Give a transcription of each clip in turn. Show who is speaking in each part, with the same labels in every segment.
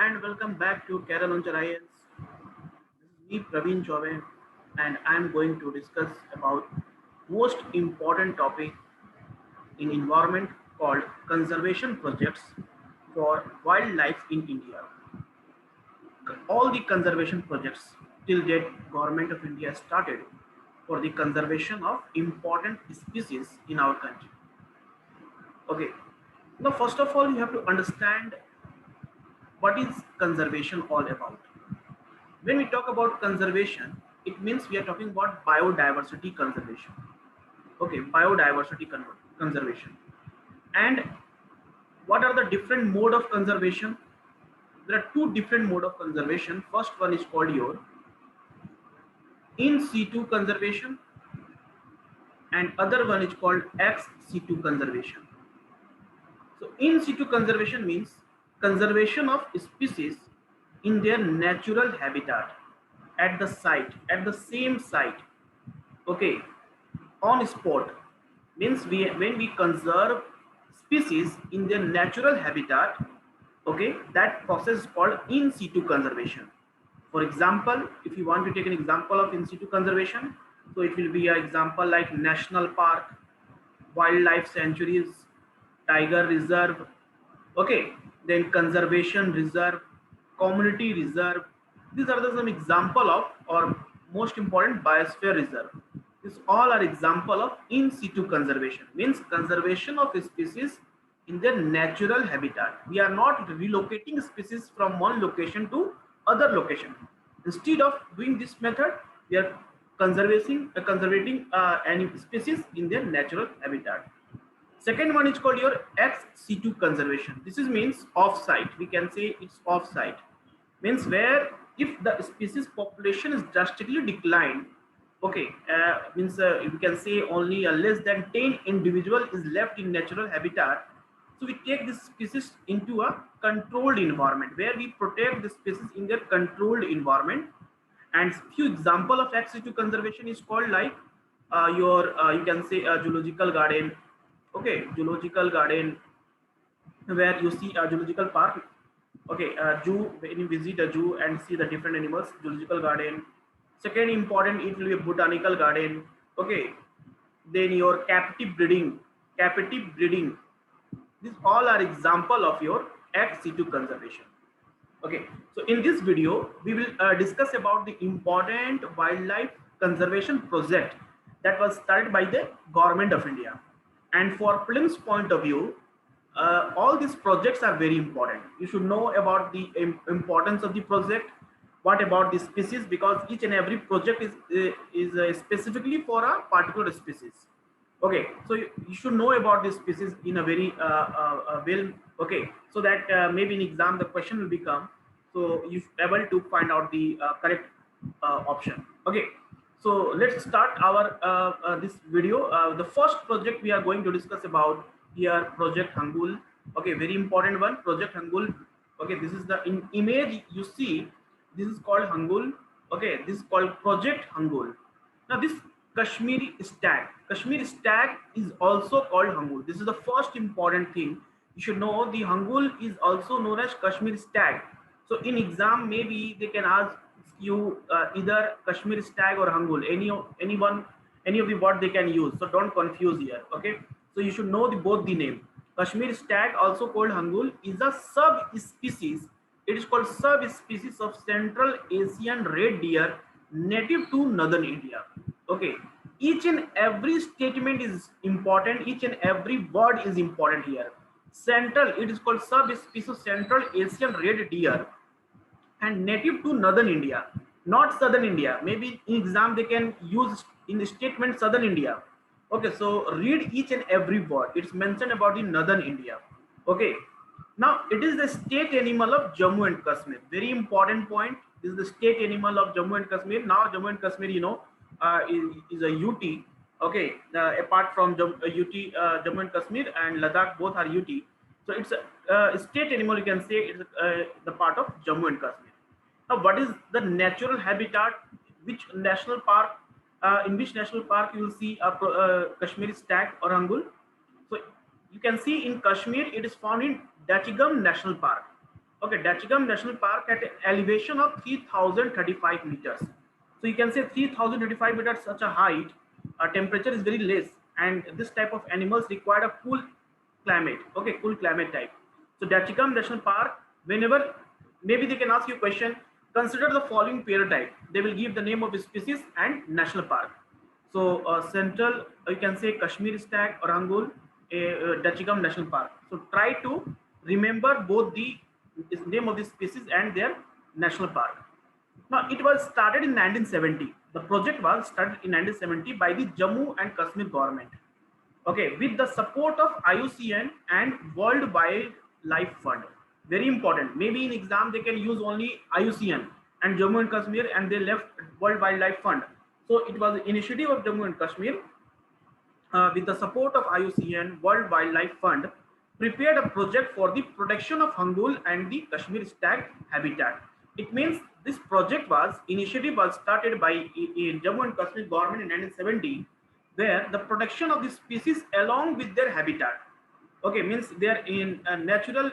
Speaker 1: and welcome back to Kerala on This is me, Praveen Chauve, and I'm going to discuss about most important topic in environment called conservation projects for wildlife in India. All the conservation projects till date, Government of India started for the conservation of important species in our country. Okay. Now, first of all, you have to understand what is conservation all about. When we talk about conservation, it means we are talking about biodiversity conservation. Okay, conservation. And what are the different mode of conservation? There are two different mode of conservation. First one is called your in situ conservation, and other one is called ex situ conservation. So in situ conservation means conservation of species in their natural habitat at the site, at the same site. Okay, on spot means when we conserve species in their natural habitat. Okay, that process is called in situ conservation. For example, if you want to take an example of in situ conservation, so it will be an example like national park, wildlife sanctuaries, tiger reserve. Okay, then conservation reserve, community reserve. These are the some example of or most important biosphere reserve. These all are example of in situ conservation, means conservation of species in their natural habitat. We are not relocating species from one location to other location. Instead of doing this method, we are conserving any species in their natural habitat. Second one is called your ex situ conservation. This is means off-site. We can say it's off-site. Means where if the species population is drastically declined, okay, we can say only less than 10 individual is left in natural habitat. So we take this species into a controlled environment where we protect the species in their controlled environment. And few example of ex situ conservation is called like you can say a zoological garden. Okay, zoological garden where you see a zoological park. Okay, zoo, when you visit a zoo and see the different animals, zoological garden. Second important, it will be a botanical garden. Okay, then your captive breeding. These all are example of your ex situ conservation. Okay, so in this video, we will discuss about the important wildlife conservation project that was started by the Government of India. And for film's point of view, all these projects are very important. You should know about the importance of the project. What about the species? Because each and every project is specifically for a particular species. Okay, so you should know about this species in a very well. Okay, so that maybe in exam the question will become, so you should be able to find out the correct option. Okay, so let's start our this video. The first project we are going to discuss about here, Project Hangul. Okay, very important one, Project Hangul. Okay, this is the image you see. This is called Hangul. Okay, this is called Project Hangul. Now this Kashmiri stag. Kashmiri stag is also called Hangul. This is the first important thing. You should know the Hangul is also known as Kashmiri stag. So in exam, maybe they can ask you either Kashmiri stag or Hangul. Any of the word they can use. So don't confuse here. Okay. So you should know both the name. Kashmiri stag, also called Hangul, is a subspecies. It is called subspecies of Central Asian red deer native to northern India. Okay, each and every statement is important. Each and every word is important here. Central, it is called subspecies of Central Asian red deer and native to northern India, not southern India. Maybe in exam they can use in the statement southern India. Okay, so read each and every word. It's mentioned about the northern India. Okay, now it is the state animal of Jammu and Kashmir. Very important point. This is the state animal of Jammu and Kashmir. Now Jammu and Kashmir, you know, is a UT. Okay, apart from UT, Jammu and Kashmir and Ladakh, both are UT. So it's a state animal. You can say it's the part of Jammu and Kashmir. Now, what is the natural habitat? Which national park? In which national park you will see a Kashmiri stag or Hangul? So you can see in Kashmir, it is found in Dachigam National Park. Okay, Dachigam National Park at an elevation of 3035 meters. So you can say 3035 meters, such a height, temperature is very less, and this type of animals require a cool climate. Okay, cool climate type. So Dachigam National Park, whenever maybe they can ask you a question, consider the following pair type. They will give the name of the species and national park. So central, you can say Kashmir stag or Angul, Dachigam National Park. So try to remember both the name of the species and their national park. Now it was started in 1970. The project was started in 1970 by the Jammu and Kashmir government. Okay, with the support of IUCN and World Wildlife Fund. Very important. Maybe in exam they can use only IUCN and Jammu and Kashmir, and they left World Wildlife Fund. So it was an initiative of Jammu and Kashmir, with the support of IUCN World Wildlife Fund, prepared a project for the protection of Hangul and the Kashmir stag habitat. It means this project was initiative was started by in Jammu and Kashmir government in 1970, where the protection of the species along with their habitat. Okay, means they are in a natural,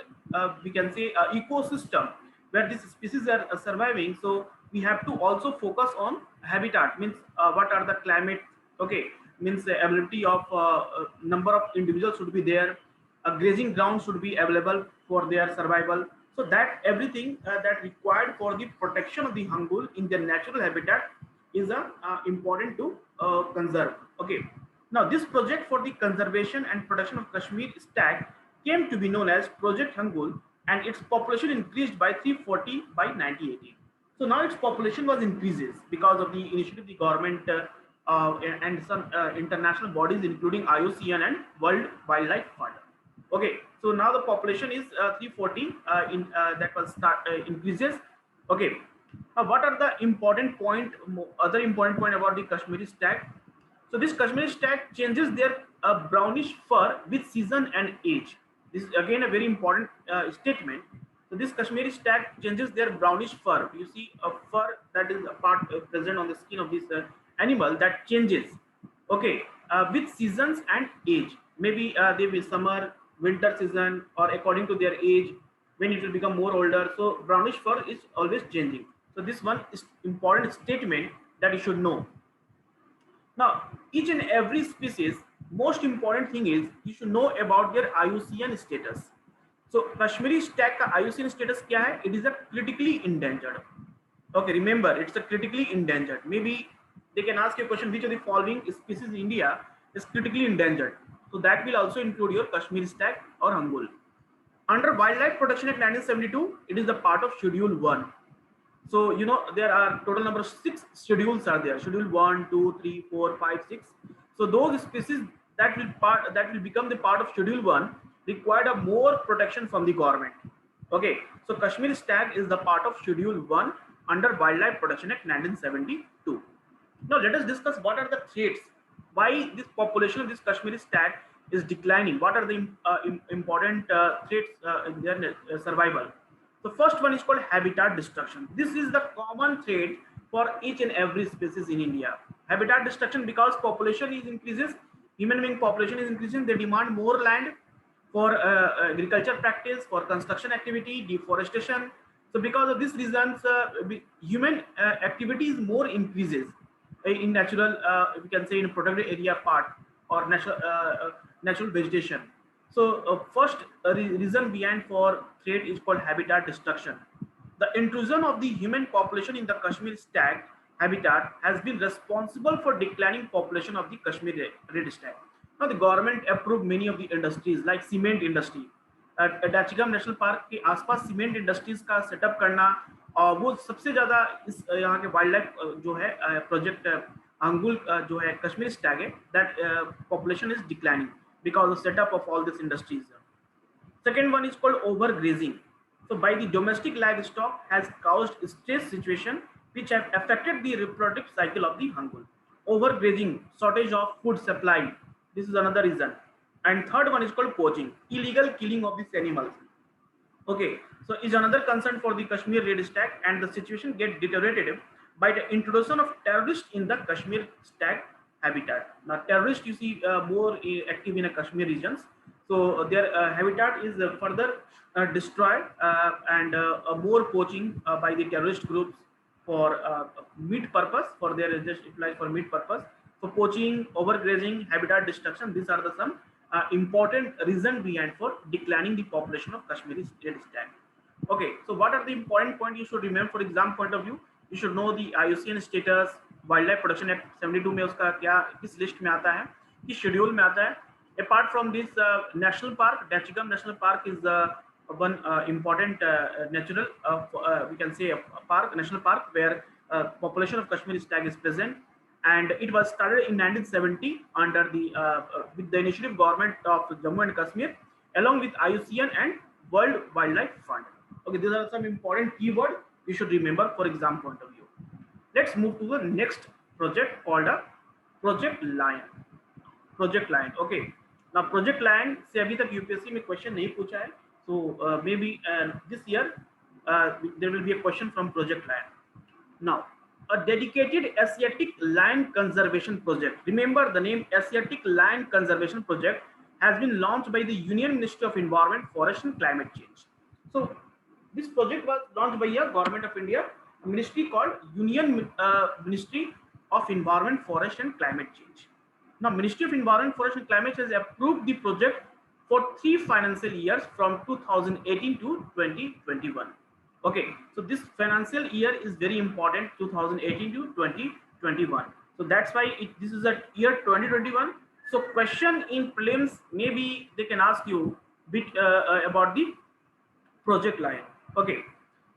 Speaker 1: we can say, ecosystem where these species are surviving. So we have to also focus on habitat, means what are the climate. Okay, means the ability of number of individuals should be there, a grazing ground should be available for their survival. So that everything that required for the protection of the hangul in their natural habitat is important to conserve. Okay, now this project for the conservation and protection of Kashmir stag came to be known as Project Hangul, and its population increased by 340 by 1980. So now its population was increases because of the initiative of the government, and some international bodies including IUCN and World Wildlife Fund. Okay, so now the population is 340, in that was start increases. Okay, now what are the important point, other important point about the Kashmiri stag? So this Kashmiri stag changes their brownish fur with season and age. This is again a very important statement. So this Kashmiri stag changes their brownish fur. You see a fur that is a part present on the skin of this animal that changes. Okay, with seasons and age. Maybe they will summer, winter season, or according to their age, when it will become more older. So brownish fur is always changing. So this one is important statement that you should know. Now, each and every species, most important thing is you should know about their IUCN status. So Kashmiri stag का IUCN status क्या है? It is a critically endangered. Okay, remember it's a critically endangered. Maybe they can ask you a question: which of the following species in India is critically endangered? So that will also include your Kashmiri stag or Hangul. Under Wildlife Protection Act 1972, it is the part of Schedule 1. So you know there are total number of 6 schedules are there. Schedule 1, 2, 3, 4, 5, 6. So those species that will become the part of Schedule 1 required a more protection from the government. Okay, so Kashmir stag is the part of Schedule 1 under Wildlife Protection Act 1972. Now let us discuss what are the threats, why this population of this Kashmiri stag is declining, what are the important threats in their survival. The first one is called habitat destruction. This is the common threat for each and every species in India. Habitat destruction, because population is increases, human being population is increasing, they demand more land for agriculture practice, for construction activity, deforestation. So because of these reasons, human activity is more increases in natural, we can say in protected area part or natural vegetation. So first reason behind for threat is called habitat destruction. The intrusion of the human population in the Kashmir stag habitat has been responsible for declining population of the Kashmir red stag. Now the government approved many of the industries like cement industry. Dachigam national park के आसपास cement industries का setup करना, और वो सबसे ज़्यादा इस यहाँ के वाइल्ड लाइफ जो है प्रोजेक्ट अंगुल जो है कश्मीर स्टैग है, that population is declining because of setup of all these industries. Second one is called overgrazing. So by the domestic livestock has caused stress situation which have affected the reproductive cycle of the hangul. Overgrazing, shortage of food supply, this is another reason. And third one is called poaching, illegal killing of these animals. Okay, so is another concern for the Kashmir red stag, and the situation get deteriorated by the introduction of terrorists in the Kashmir stag habitat. Now terrorists you see more active in Kashmir regions, so their habitat is further destroyed, and more poaching by the terrorist groups for meat purpose, for their just utilized for meat purpose. So poaching, overgrazing, habitat destruction, these are the some important reason behind for declining the population of Kashmiri state stag. Okay, so what are the important points you should remember for exam point of view? You should know the IUCN status, wild protection act 72 में उसका क्या किस list में आता है, किस schedule में आता है. Apart from this national park, Dachigam national park is one important natural we can say park, national park, where population of Kashmiri stag is present, and it was started in 1970 under the with the initiative government of Jammu and Kashmir along with IUCN and World Wildlife Fund. Okay, these are some important keywords you should remember for exam point of view. Let's move to the next project called a Project Lion. Project Lion. Okay. Now Project Lion से अभी तक UPSC में question नहीं पूछा है, so maybe this year there will be a question from Project Lion. Now, a dedicated Asiatic lion conservation project. Remember the name Asiatic Lion Conservation Project has been launched by the Union Ministry of Environment, Forest and Climate Change. So this project was launched by a government of India ministry called Union Ministry of Environment, Forest and Climate Change. Now Ministry of Environment, Forest and Climate Change has approved the project for 3 financial years from 2018 to 2021. Okay, so this financial year is very important, 2018 to 2021. So that's why this is a year 2021. So question in prelims, maybe they can ask you bit about the Project Lion. Okay,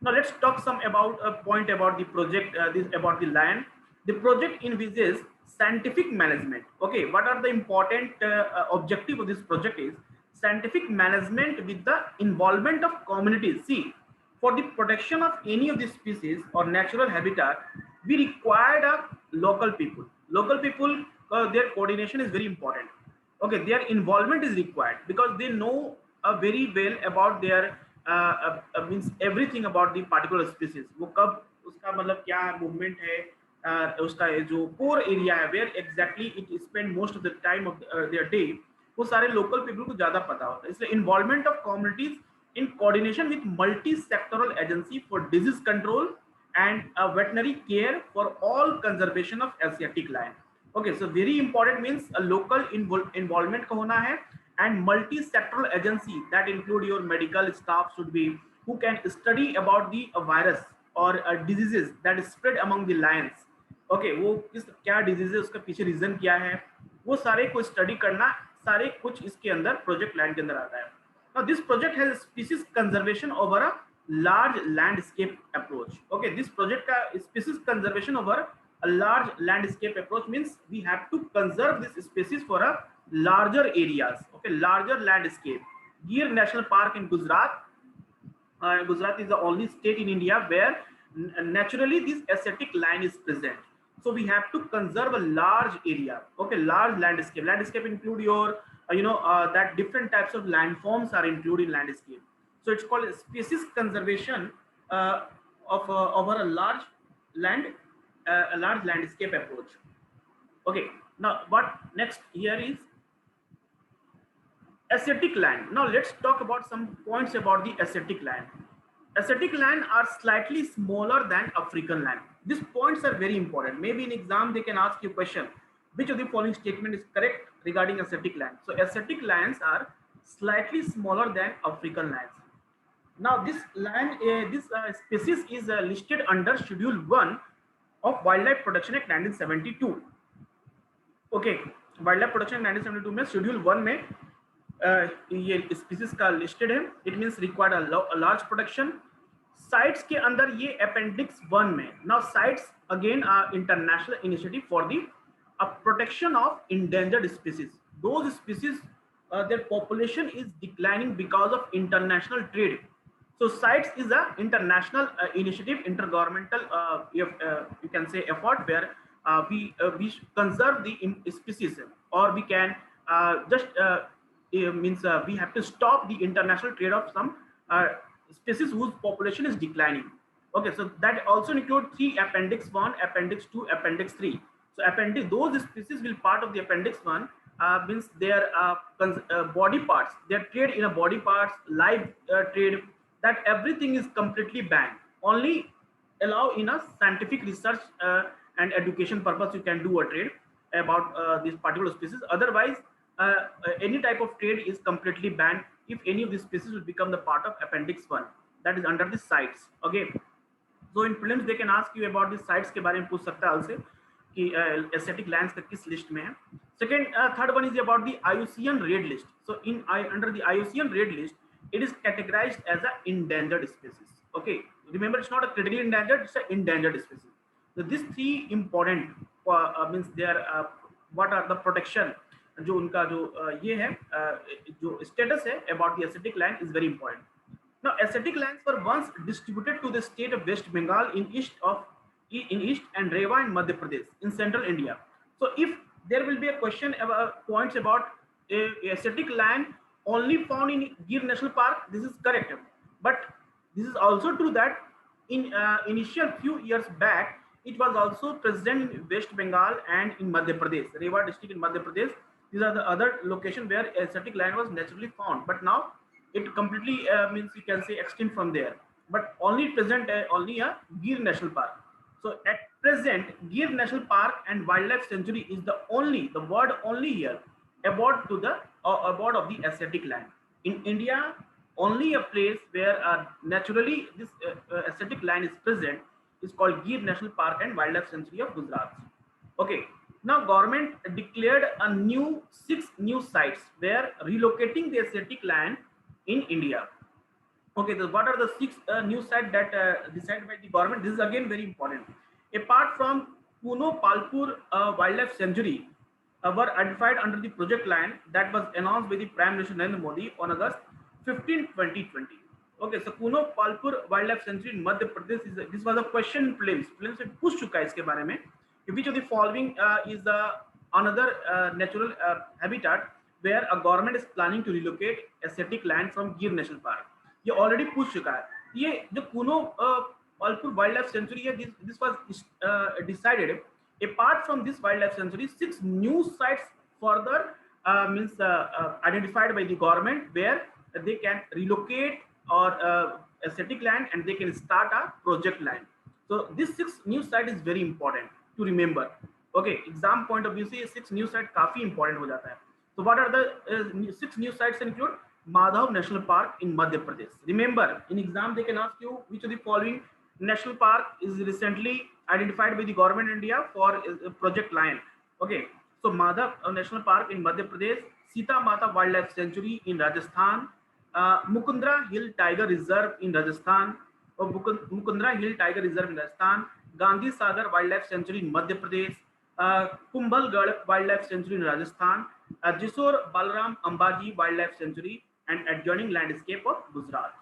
Speaker 1: now let's talk some about a point about the project, about the lion. The project envisages scientific management. Okay, what are the important objective of this project is scientific management with the involvement of communities. See, for the protection of any of these species or natural habitat, we required local people. Local people, their coordination is very important. Okay, their involvement is required because they know very well about their means everything about the particular species. वो कब उसका मतलब क्या movement है, उसका जो core area है, where exactly it spend most of the time of their day, वो सारे local people को ज़्यादा पता होता है. इसलिए involvement of communities in coordination with multi-sectoral agency for disease control and veterinary care for all conservation of Asiatic lion. Okay, so very important means a local involvement का होना है, and multi-sectoral agency that include your medical staff should be who can study about the virus or diseases that is spread among the lions. Okay, वो किस क्या disease है, उसका पीछे reason क्या है, वो सारे को study करना, सारे कुछ इसके अंदर Project Lion के अंदर आता है. Now this project has species conservation over a large landscape approach. Okay, this project का species conservation over a large landscape approach means we have to conserve this species for a larger areas. Okay, larger landscape. Gir National Park in Gujarat. Gujarat is the only state in India where naturally this Asiatic lion is present. So we have to conserve a large area. Okay, large landscape. Landscape include your that different types of landforms are included in landscape. So it's called species conservation over a large landscape approach. Okay, now what next here is Asiatic lion. Now let's talk about some points about the Asiatic lion. Asiatic lion are slightly smaller than African lion. These points are very important. Maybe in exam they can ask you question, which of the following statement is correct regarding Asiatic lion? So Asiatic lions are slightly smaller than African lions. Now this lion, this species is listed under Schedule 1 of Wildlife Protection Act 1972. Okay, Wildlife Protection Act 1972 में Schedule 1 में ये species का listed है. It means required a large protection. Sites के अंदर ये Appendix 1 में. Now sites again are international initiative for the protection of endangered species. Those species, their population is declining because of international trade. So sites is a international initiative, intergovernmental you can say effort where we conserve the species, or we can just means we have to stop the international trade of some species whose population is declining. Okay, so that also include 3 Appendix 1, Appendix 2, Appendix 3. So appendix, those species will part of the appendix 1, means their body parts, their trade in a body parts, live trade, that everything is completely banned. Only allow in a scientific research and education purpose you can do a trade about this particular species. Otherwise, any type of trade is completely banned if any of these species will become the part of appendix 1, that is under the sites. Okay, so in prelims they can ask you about the sites के बारे में पूछ सकता है आपसे कि aesthetic lands का किस list में है. Second, third one is about the IUCN red list. So in under the IUCN red list, it is categorized as an endangered species. Okay, remember it's not a critically endangered, it's an endangered species. So these three important means their what are the protection, जो उनका जो ये है जो status है about the aesthetic land is very important. Now, aesthetic lands were once distributed to the state of West Bengal in east and Rewa in Madhya Pradesh in central India. So, if there will be a question about points about aesthetic land only found in Gir National Park, this is correct. But this is also true that in initial few years back, it was also present in West Bengal and in Madhya Pradesh, Rewa district in Madhya Pradesh. These are the other locations where aesthetic land was naturally found. But now it completely means you can say extinct from there, but only present only a Gir National Park. So at present, Gir National Park and Wildlife Sanctuary is the word only here about to the about of the aesthetic land in India. Only a place where naturally this aesthetic land is present is called Gir National Park and Wildlife Sanctuary of Gujarat. Okay. Now, government declared a new 6 new sites where relocating the aesthetic land in India. Okay, so what are the 6 new sites that decided by the government? This is again very important. Apart from Kuno Palpur Wildlife Sanctuary were identified under the project line that was announced by the Prime Minister Narendra Modi on August 15, 2020. Okay, so Kuno Palpur Wildlife Sanctuary in Madhya Pradesh is this was a question in prelims. Prelims में पूछ चुका है इसके बारे में. Which of the following is another natural habitat where a government is planning to relocate aesthetic land from Gir National Park? ये already पूछ चुका है. ये जो कुनो Palpur Wildlife Sanctuary है, this was decided. Apart from this wildlife sanctuary, 6 new sites further means identified by the government where they can relocate or aesthetic land and they can start a project land. So this 6 new site is very important to remember. Okay, exam point of view से 6 new site काफी important हो जाता है. So what are the 6 new sites include? Madhav National Park in Madhya Pradesh. Remember, in exam they can ask you which of the following national park is recently identified by the government India for Project Lion. Okay, so Madhav National Park in Madhya Pradesh, Sita Mata Wildlife Sanctuary in Rajasthan, Mukundra Hill Tiger Reserve in Rajasthan, or Mukundra Hill Tiger Reserve in Rajasthan, Gandhi Sagar Wildlife Sanctuary in Madhya Pradesh, Kumbhalgarh Wildlife Sanctuary in Rajasthan, Jisor Balram Ambaji Wildlife Sanctuary and adjoining landscape of Gujarat.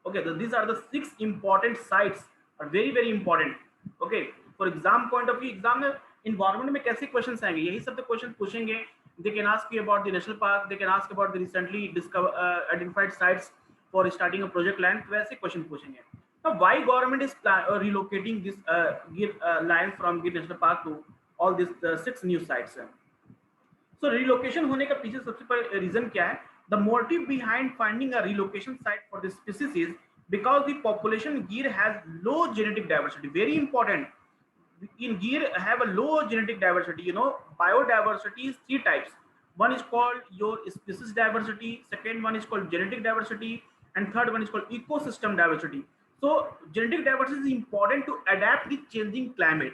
Speaker 1: Okay, so these are the 6 important sites, are very very important. Okay, for exam point of view, exam में environment में कैसे questions आएंगे, यही सब तो questions पूछेंगे. They can ask you about the national park, they can ask about the recently identified sites for starting a project land. तो वैसे question पूछेंगे. Now, why government is relocating this land from Gir National Park to all these 6 new sites? So relocation होने का पीछे सबसे पहले reason क्या है? The motive behind finding a relocation site for this species is because the population in Gir has low genetic diversity. Very important. In Gir have a low genetic diversity. You know, biodiversity is 3 types. One is called your species diversity. Second one is called genetic diversity, and third one is called ecosystem diversity. So genetic diversity is important to adapt the changing climate.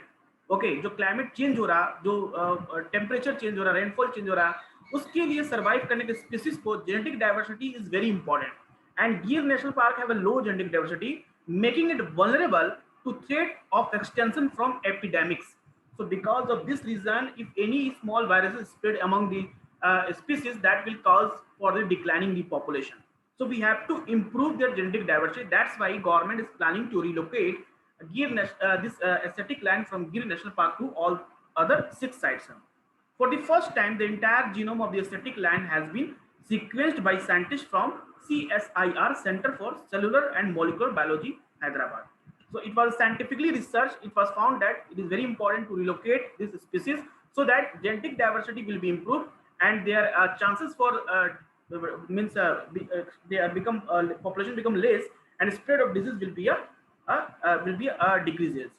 Speaker 1: Okay, जो climate change हो रहा, जो temperature change हो रहा, rainfall change हो रहा, उसके लिए survive करने के species को genetic diversity is very important. And Gir National Park have a low genetic diversity, making it vulnerable to threat of extinction from epidemics. So because of this reason, if any small viruses spread among the species, that will cause for the declining the population. So we have to improve their genetic diversity. That's why government is planning to relocate this aesthetic land from Gir National Park to all other 6 sites. For the first time, the entire genome of the aesthetic land has been sequenced by scientists from CSIR, Center for Cellular and Molecular Biology, Hyderabad. So it was scientifically researched. It was found that it is very important to relocate this species so that genetic diversity will be improved and their chances for means they are become population become less and spread of disease will be decreases.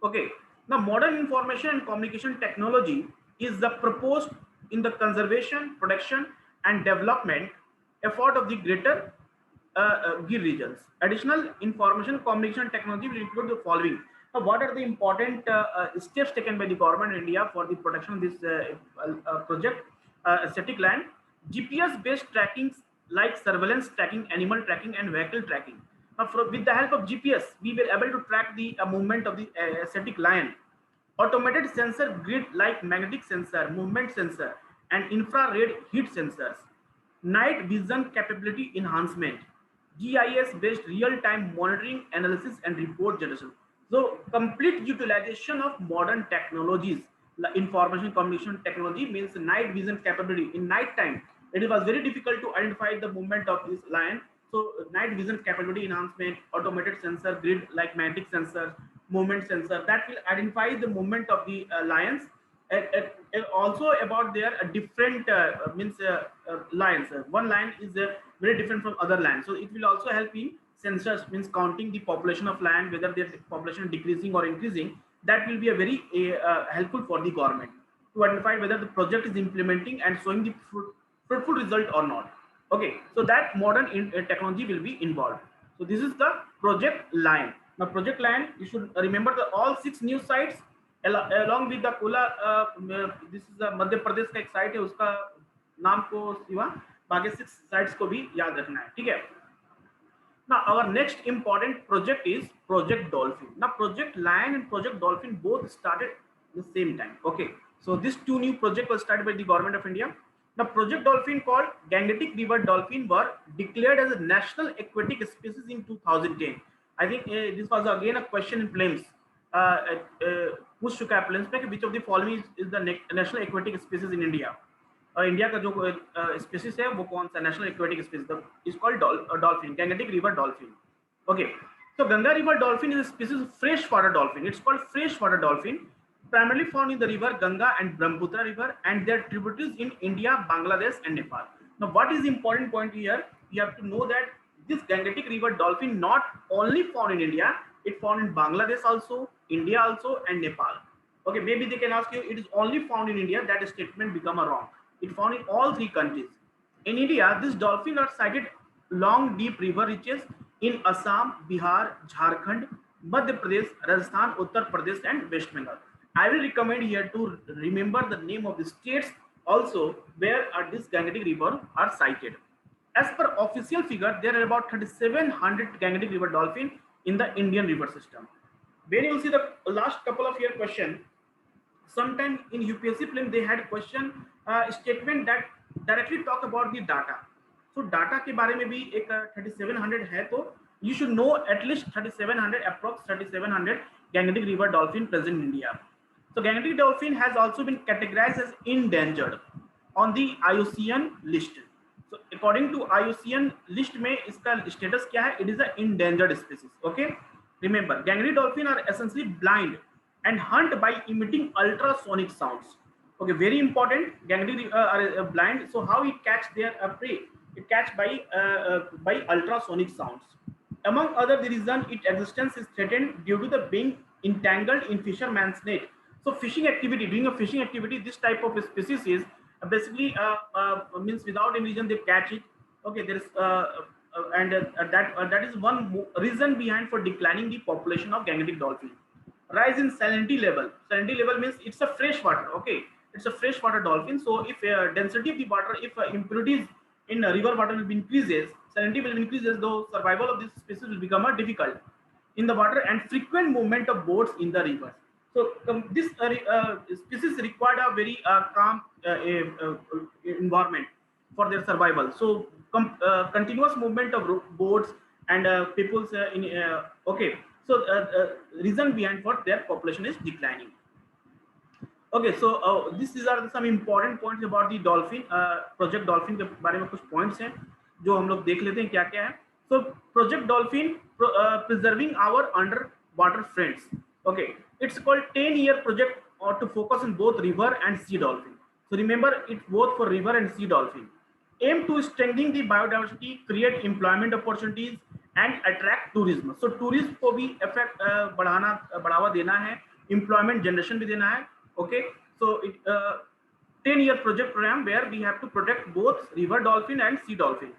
Speaker 1: Okay, now modern information and communication technology is the proposed in the conservation, production, and development effort of the greater Gir regions. Additional information communication technology will include the following. Now, what are the important steps taken by the government of India for the protection of this project? Static land, GPS-based tracking like surveillance tracking, animal tracking, and vehicle tracking. Now, with the help of GPS, we were able to track the movement of the static line. Automated sensor grid like magnetic sensor, movement sensor, and infrared heat sensors. Night vision capability enhancement. GIS-based real-time monitoring, analysis, and report generation. So, complete utilization of modern technologies. Information communication technology means night vision capability. In night time, it was very difficult to identify the movement of this lion. So, night vision capability enhancement, automated sensor grid like magnetic sensor, movement sensor that will identify the movement of the lions. And also about their different lions. One lion is very different from other lions, so it will also help in sensors means counting the population of lion, whether their population is decreasing or increasing. That will be a very helpful for the government to identify whether the project is implementing and showing the fruitful result or not. Okay, so that modern technology will be involved. So this is the project line. Now project line, you should remember the all 6 new sites along with the Kula. This is the Madhya Pradesh का एक site है, उसका नाम को सिवा बाकी 6 sites को भी याद रखना है, ठीक है. Now our next important project is Project Dolphin. Now Project Lion and Project Dolphin both started the same time. Okay, so these 2 new projects were started by the government of India. Now Project Dolphin called Gangetic River Dolphin were declared as a national aquatic species in 2010. I think this was again a question in prelims. पूछ चुका है planes पे कि which of the following is the national aquatic species in India. India का जो species है वो कौन सा national aquatic species is called dolphin, Gangetic river dolphin. Okay, so Ganga river dolphin is a species of freshwater dolphin. It's called freshwater dolphin, primarily found in the river Ganga and Brahmaputra river and their tributaries in India, Bangladesh and Nepal. Now what is the important point here? You have to know that this Gangetic river dolphin not only found in India, it found in Bangladesh also, India also and Nepal. Okay, maybe they can ask you it is only found in India, that statement become a wrong. It found in all 3 countries. In India, these dolphins are sighted along deep river reaches in Assam, Bihar, Jharkhand, Madhya Pradesh, Rajasthan, Uttar Pradesh and West Bengal. I will recommend here to remember the name of the states also where this Gangetic river are sighted. As per official figure, there are about 3,700 Gangetic river dolphin in the Indian river system. When you see the last couple of year question, sometime in UPSC film they had question statement that directly talk about the data. So data के बारे में भी एक 3,700 है, तो you should know at least 3,700 approx 3,700 Gangetic river dolphin present in India. So Gangetic dolphin has also been categorized as endangered on the IUCN list. So according to IUCN list में इसका status क्या है? It is an endangered species. Okay, remember Gangetic dolphin are essentially blind and hunt by emitting ultrasonic sounds. Okay, very important. Gangetic are blind, so how it catch their prey? It catch by ultrasonic sounds. Among other the reason its existence is threatened due to the being entangled in fisherman's net. So fishing activity, doing a fishing activity, this type of species is basically means without any reason they catch it. Okay, there is and that is one reason behind for declining the population of Gangetic dolphin. Rise in salinity level. Salinity level means it's a fresh water. Okay, it's a freshwater dolphin. So if density of the water, if impurities in river water will be increases, salinity will increases, though survival of this species will become difficult in the water and frequent movement of boats in the rivers. So this species required a very calm environment for their survival. So continuous movement of boats and people's okay. So reason behind for their population is declining. Okay, so these are some important points about the dolphin. Project Dolphin के बारे में कुछ points हैं जो हम लोग देख लेते हैं क्या क्या है. So Project Dolphin preserving our underwater friends. Okay, it's called 10-year project or to focus on both river and sea dolphin. So remember, it's both for river and sea dolphin. Aim to strengthening the biodiversity, create employment opportunities and attract tourism. So tourism को भी effect बढ़ावा देना है, employment generation भी देना है. Okay, so it 10-year project program where we have to protect both river dolphin and sea dolphin.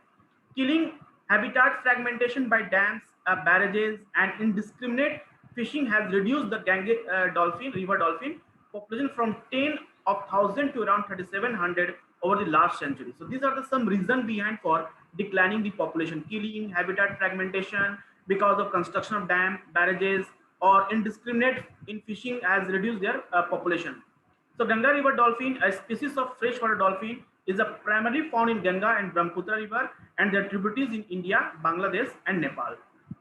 Speaker 1: Killing habitat fragmentation by dams, barrages, and indiscriminate fishing has reduced the river dolphin population from 10,000 to around 3,700 over the last century. So these are some reasons behind for declining the population. Killing, habitat fragmentation because of construction of dam, barrages, or indiscriminate in fishing has reduced their population. So Ganga river dolphin, a species of freshwater dolphin, is primarily found in Ganga and Brahmaputra river and their tributaries in India, Bangladesh, and Nepal.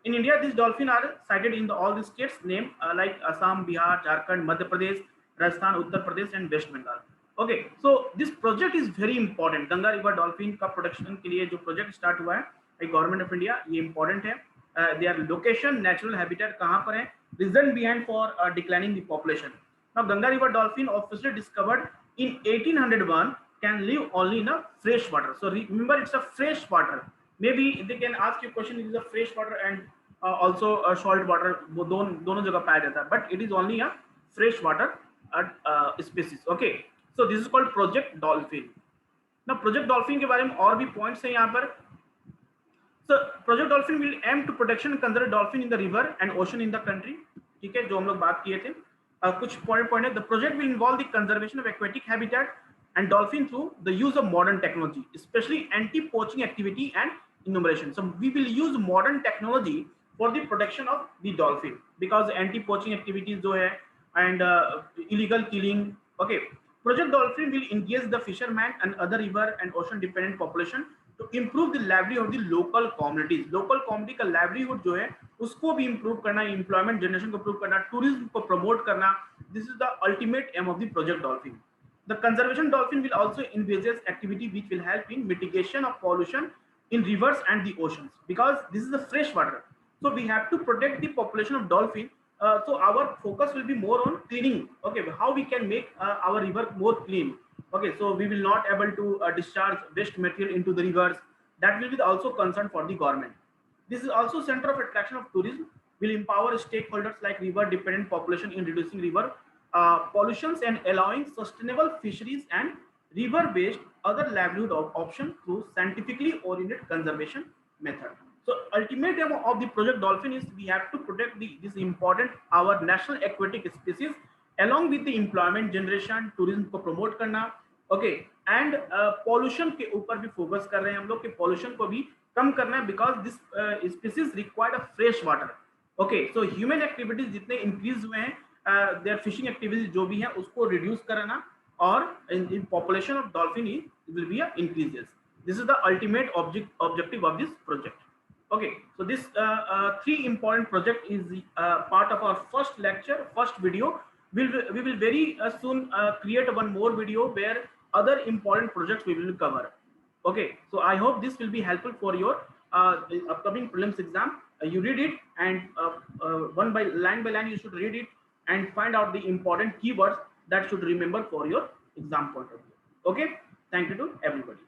Speaker 1: In India, these dolphins are sighted in all the states named like Assam, Bihar, Jharkhand, Madhya Pradesh, Rajasthan, Uttar Pradesh, and West Bengal. Okay, so this project is very important. Ganga river dolphin का protection के लिए जो project start हुआ है by Government of India, ये important है. Their location, natural habitat कहाँ पर है? Reason behind for declining the population. Now, Ganga river dolphin, officially discovered in 1801, can live only in a fresh water. So remember, it's a fresh water. Maybe they can ask you question, it is a fresh water and also a salt water. दोनों जगह पाया जाता है, but it is only a fresh water species. Okay, so this is called Project Dolphin. Now, Project Dolphin के बारे में और भी points हैं यहाँ पर. So Project Dolphin will aim to protection and conserve dolphin in the river and ocean in the country. ठीक है, जो हम लोग बात किए थे. कुछ point है. The project will involve the conservation of aquatic habitat and dolphin through the use of modern technology, especially anti-poaching activity and enumeration. So we will use modern technology for the protection of the dolphin because anti-poaching activities जो है and illegal killing. Okay, Project Dolphin will engage the fishermen and other river and ocean dependent population to improve the livelihood of the local communities. Local community का livelihood जो है उसको भी improve करना, employment generation को improve करना, tourism को promote करना. This is the ultimate aim of the Project Dolphin. The conservation dolphin will also envisage activity which will help in mitigation of pollution in rivers and the oceans because this is the fresh water. So we have to protect the population of dolphin. So our focus will be more on cleaning. Okay, how we can make our river more clean. Okay, so we will not able to discharge waste material into the rivers. That will be also concern for the government. This is also center of attraction of tourism. Will empower stakeholders like river dependent population in reducing river pollutions and allowing sustainable fisheries and river-based other livelihood option through scientifically oriented conservation method. So ultimate aim of the Project Dolphin is we have to protect this important our national aquatic species along with the employment generation, tourism को promote करना. Okay, and pollution के ऊपर भी focus कर रहे हैं हम लोग कि pollution को भी कम करना है because this species require a fresh water. Okay, so human activities जितने increase हुए हैं their fishing activities जो भी है उसको reduce कराना और in population of dolphin will be increases. This is the ultimate objective of this project. Okay, so this three important project is part of our first lecture, first video. We will very soon create one more video where other important projects we will cover. Okay, so I hope this will be helpful for your upcoming prelims exam. You read it and one by line you should read it and find out the important keywords that should remember for your exam point of view. Okay, thank you to everybody.